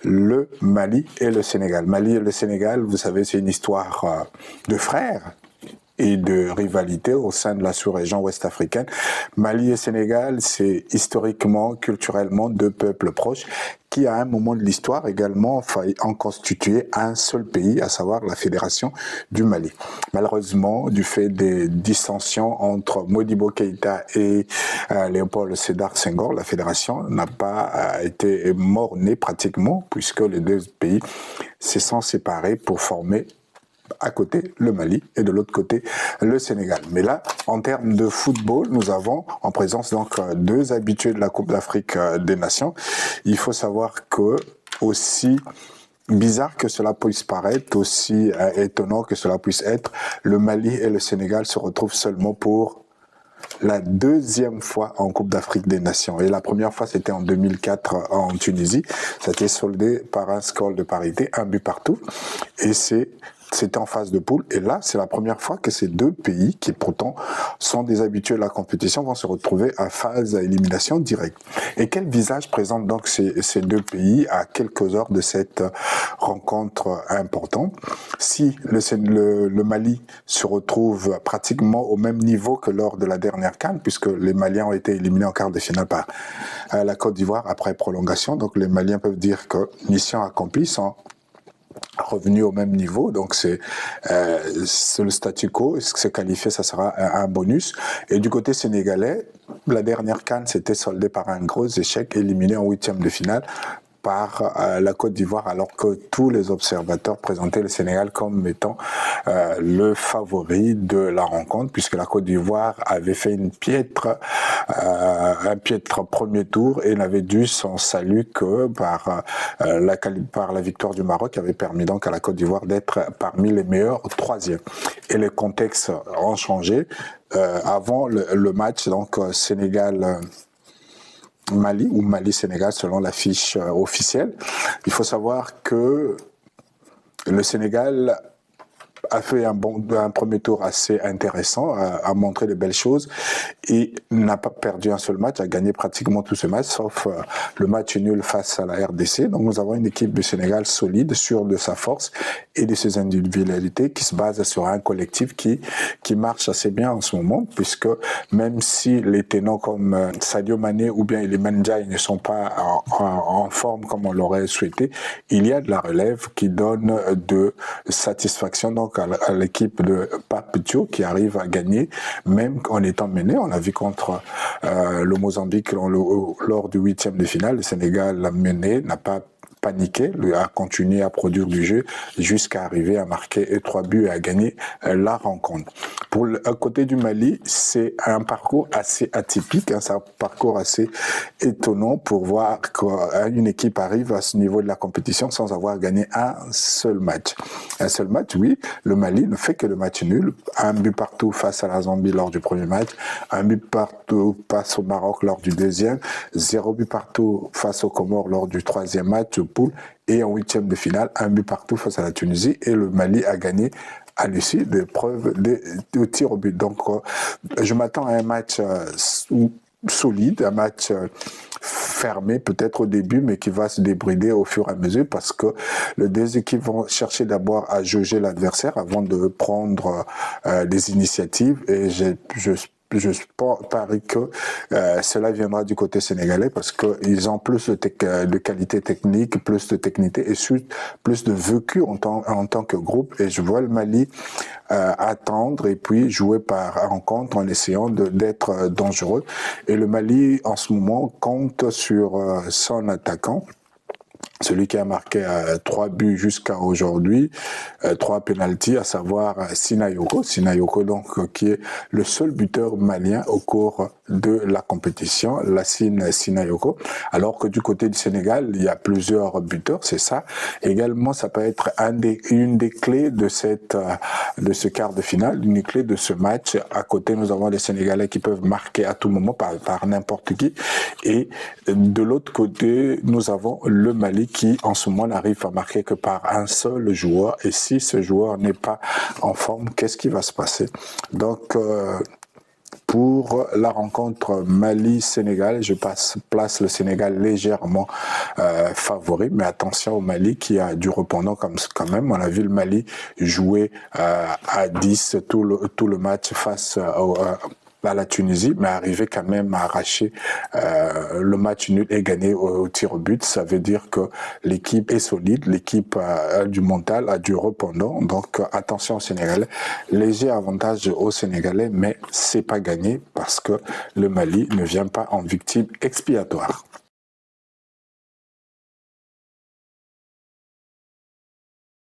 le Mali et le Sénégal. Mali et le Sénégal, vous savez, c'est une histoire de frères et de rivalité au sein de la sous-région ouest-africaine. Mali et Sénégal, c'est historiquement, culturellement deux peuples proches qui, à un moment de l'histoire, également failli en constituer un seul pays, à savoir la Fédération du Mali. Malheureusement, du fait des dissensions entre Modibo Keïta et Léopold Sédar Senghor, la fédération n'a pas été mort-née pratiquement, puisque les deux pays se sont séparés pour former à côté le Mali et de l'autre côté le Sénégal. Mais là, en termes de football, nous avons en présence donc deux habitués de la Coupe d'Afrique des Nations. Il faut savoir que aussi bizarre que cela puisse paraître, aussi étonnant que cela puisse être, le Mali et le Sénégal se retrouvent seulement pour la deuxième fois en Coupe d'Afrique des Nations. Et la première fois, c'était en 2004 en Tunisie. Ça a été soldé par un score de parité, un but partout. Et c'était en phase de poule. Et là, c'est la première fois que ces deux pays, qui pourtant sont des habitués de la compétition, vont se retrouver à phase à élimination directe. Et quel visage présentent donc ces deux pays à quelques heures de cette rencontre importante? Si le Mali se retrouve pratiquement au même niveau que lors de la dernière CAN, puisque les Maliens ont été éliminés en quart de finale par la Côte d'Ivoire après prolongation, donc les Maliens peuvent dire que mission accomplie, sont revenu au même niveau, donc c'est le statu quo, se qualifier ça sera un bonus. Et du côté sénégalais, la dernière CAN s'était soldée par un gros échec, éliminé en huitième de finale par la Côte d'Ivoire, alors que tous les observateurs présentaient le Sénégal comme étant le favori de la rencontre, puisque la Côte d'Ivoire avait fait un piètre premier tour et n'avait dû son salut que par la victoire du Maroc, qui avait permis donc à la Côte d'Ivoire d'être parmi les meilleurs troisièmes. Et les contextes ont changé. Avant le match, donc Sénégal Mali ou Mali-Sénégal selon la fiche officielle. Il faut savoir que le Sénégal a fait un premier tour assez intéressant, a montré de belles choses et n'a pas perdu un seul match, a gagné pratiquement tout ce match, sauf le match nul face à la RDC. Donc nous avons une équipe du Sénégal solide, sûre de sa force et de ses individualités, qui se base sur un collectif qui marche assez bien en ce moment, puisque même si les ténors comme Sadio Mané ou bien Iliman Ndiaye ne sont pas en forme comme on l'aurait souhaité, il y a de la relève qui donne de satisfaction donc à l'équipe de Pape Thiaw, qui arrive à gagner même en étant mené. On l'a vu contre le Mozambique lors du huitième de finale. Le Sénégal l'a mené, n'a pas paniqué, a continué à produire du jeu jusqu'à arriver à marquer 3 buts et à gagner la rencontre. Pour le côté du Mali, c'est un parcours assez atypique, c'est un parcours assez étonnant pour voir qu'une équipe arrive à ce niveau de la compétition sans avoir gagné un seul match. Un seul match, oui, le Mali ne fait que le match nul, un but partout face à la Zambie lors du premier match, un but partout face au Maroc lors du deuxième, 0 but partout face aux Comores lors du troisième match, poule, et en huitième de finale, un but partout face à la Tunisie, et le Mali a gagné à l'issue des preuves de tir au but. Donc, je m'attends à un match solide, un match fermé peut-être au début, mais qui va se débrider au fur et à mesure, parce que les deux équipes vont chercher d'abord à jauger l'adversaire avant de prendre des initiatives, et je parie que cela viendra du côté sénégalais, parce qu'ils ont plus de qualité technique, plus de technicité et plus de vécu en tant que groupe. Et je vois le Mali attendre et puis jouer par rencontre en essayant d'être dangereux. Et le Mali, en ce moment, compte sur son attaquant, celui qui a marqué 3 buts jusqu'à aujourd'hui, 3 pénaltys, à savoir Sinayoko. Sinayoko, donc, qui est le seul buteur malien au cours de la compétition, Lassine Sinayoko. Alors que du côté du Sénégal, il y a plusieurs buteurs, c'est ça. Également, ça peut être une des clés de ce quart de finale, une clé de ce match. À côté, nous avons les Sénégalais qui peuvent marquer à tout moment par n'importe qui. Et de l'autre côté, nous avons le Mali qui, en ce moment, n'arrive à marquer que par un seul joueur. Et si ce joueur n'est pas en forme, qu'est-ce qui va se passer? Donc, Pour la rencontre Mali-Sénégal, je place le Sénégal légèrement favori, mais attention au Mali qui a du répondant quand même. On a vu le Mali jouer à 10 tout le match face à la Tunisie, mais arriver quand même à arracher le match nul et gagner au tir au but. Ça veut dire que l'équipe est solide, l'équipe a du mental, a du répondant. Donc attention au Sénégalais. Léger avantage aux Sénégalais, mais c'est pas gagné parce que le Mali ne vient pas en victime expiatoire.